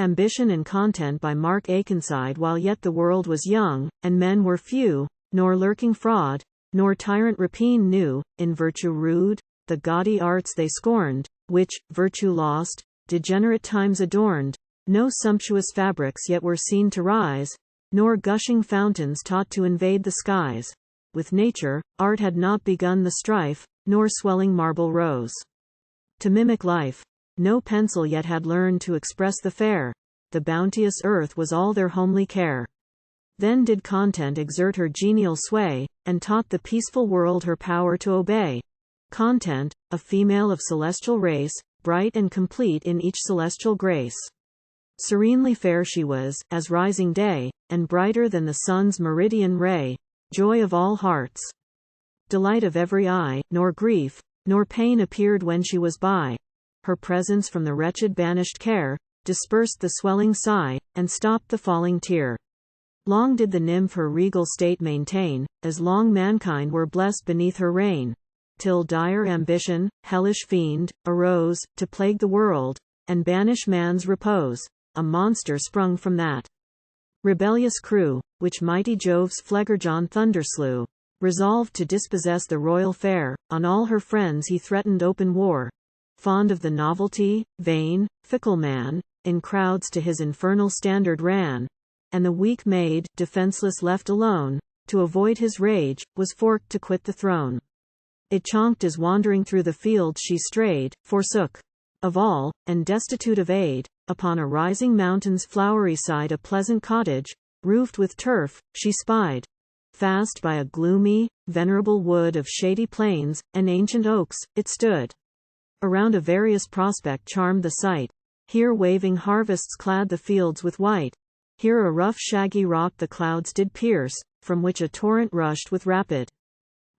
Ambition and Content by Mark Akenside. While yet the world was young, and men were few, nor lurking fraud, nor tyrant rapine knew, in virtue rude, the gaudy arts they scorned, which, virtue lost, degenerate times adorned, no sumptuous fabrics yet were seen to rise, nor gushing fountains taught to invade the skies. With nature, art had not begun the strife, nor swelling marble rose to mimic life. No pencil yet had learned to express the fair. The bounteous earth was all their homely care. Then did Content exert her genial sway, and taught the peaceful world her power to obey. Content, a female of celestial race, bright and complete in each celestial grace. Serenely fair she was, as rising day, and brighter than the sun's meridian ray, joy of all hearts, delight of every eye, nor grief, nor pain appeared when she was by. Her presence from the wretched banished care, dispersed the swelling sigh, and stopped the falling tear. Long did the nymph her regal state maintain, as long mankind were blessed beneath her reign, till dire ambition, hellish fiend, arose, to plague the world, and banish man's repose. A monster sprung from that rebellious crew, which mighty Jove's Phlegurgon thunder slew. Resolved to dispossess the royal fair, on all her friends he threatened open war. Fond of the novelty, vain, fickle man, in crowds to his infernal standard ran, and the weak maid, defenseless left alone, to avoid his rage, was forked to quit the throne. It chonked as wandering through the fields she strayed, forsook of all, and destitute of aid, upon a rising mountain's flowery side a pleasant cottage, roofed with turf, she spied. Fast by a gloomy, venerable wood of shady planes, and ancient oaks, it stood. Around a various prospect charmed the sight. Here waving harvests clad the fields with white. Here a rough shaggy rock the clouds did pierce, from which a torrent rushed with rapid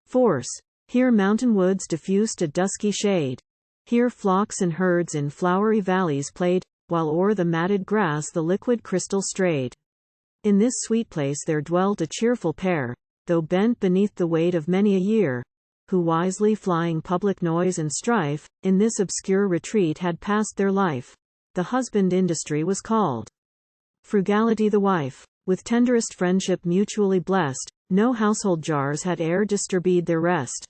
force. Here mountain woods diffused a dusky shade. Here flocks and herds in flowery valleys played, while o'er the matted grass the liquid crystal strayed. In this sweet place there dwelt a cheerful pair, though bent beneath the weight of many a year, who wisely flying public noise and strife, in this obscure retreat had passed their life. The husband Industry was called, Frugality the wife. With tenderest friendship mutually blessed, no household jars had e'er disturbed their rest.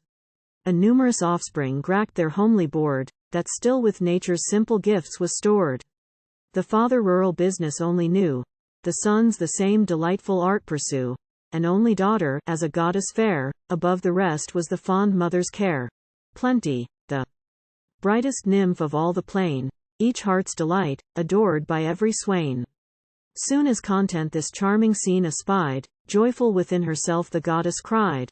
A numerous offspring gracked their homely board, that still with nature's simple gifts was stored. The father rural business only knew, the sons the same delightful art pursue, and only daughter, as a goddess fair, above the rest was the fond mother's care. Plenty, the brightest nymph of all the plain, each heart's delight, adored by every swain. Soon as Content this charming scene espied, joyful within herself the goddess cried,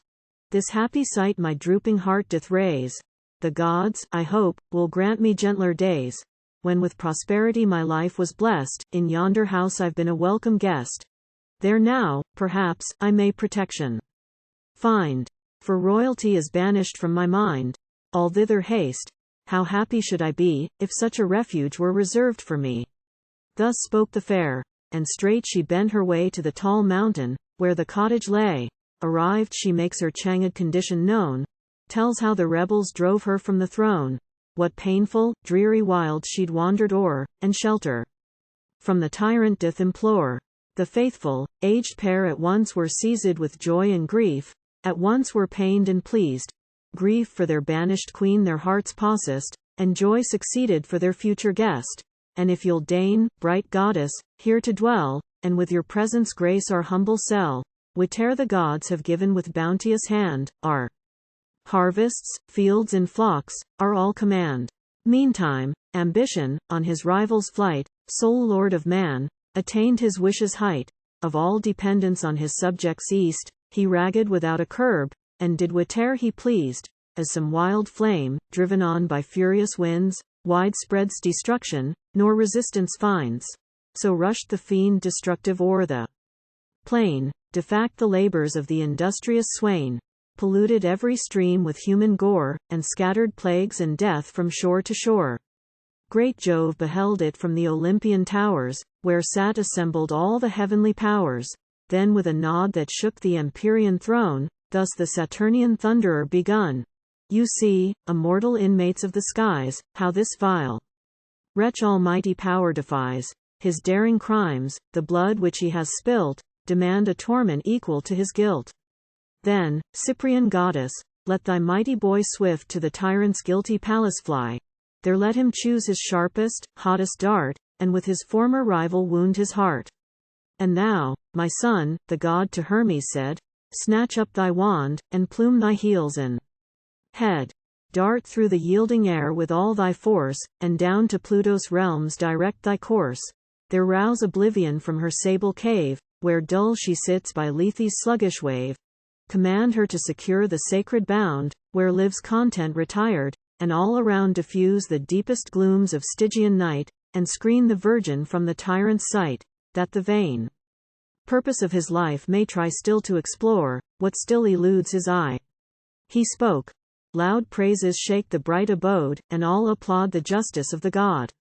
"This happy sight my drooping heart doth raise. The gods, I hope, will grant me gentler days. When with prosperity my life was blessed, in yonder house I've been a welcome guest. There now, perhaps, I may protection find. For royalty is banished from my mind. All thither haste. How happy should I be, if such a refuge were reserved for me." Thus spoke the fair, and straight she bent her way to the tall mountain, where the cottage lay. Arrived she makes her changed condition known, tells how the rebels drove her from the throne, what painful, dreary wilds she'd wandered o'er, and shelter from the tyrant doth implore. The faithful, aged pair at once were seized with joy and grief, at once were pained and pleased. Grief for their banished queen their hearts possessed, and joy succeeded for their future guest. And if you'll deign, bright goddess, here to dwell, and with your presence grace our humble cell, whate'er the gods have given with bounteous hand, our harvests, fields and flocks, are all command. Meantime, Ambition, on his rival's flight, sole lord of man, attained his wishes' height. Of all dependence on his subjects east, he ragged without a curb, and did whate'er he pleased, as some wild flame, driven on by furious winds, widespreads destruction, nor resistance finds. So rushed the fiend destructive o'er the plain, defact the labors of the industrious swain, polluted every stream with human gore, and scattered plagues and death from shore to shore. Great Jove beheld it from the Olympian towers, where sat assembled all the heavenly powers. Then with a nod that shook the Empyrean throne, thus the Saturnian thunderer begun. "You see, immortal inmates of the skies, how this vile wretch almighty power defies. his daring crimes, the blood which he has spilt, demand a torment equal to his guilt. Then, Cyprian goddess, let thy mighty boy swift to the tyrant's guilty palace fly. There let him choose his sharpest, hottest dart, and with his former rival wound his heart. And thou, my son, the god to Hermes said, snatch up thy wand, and plume thy heels and head. Dart through the yielding air with all thy force, and down to Pluto's realms direct thy course. There rouse oblivion from her sable cave, where dull she sits by Lethe's sluggish wave. Command her to secure the sacred bound, where lives content retired, and all around diffuse the deepest glooms of Stygian night, and screen the virgin from the tyrant's sight, that the vain purpose of his life may try still to explore, what still eludes his eye. He spoke. Loud praises shake the bright abode, and all applaud the justice of the god.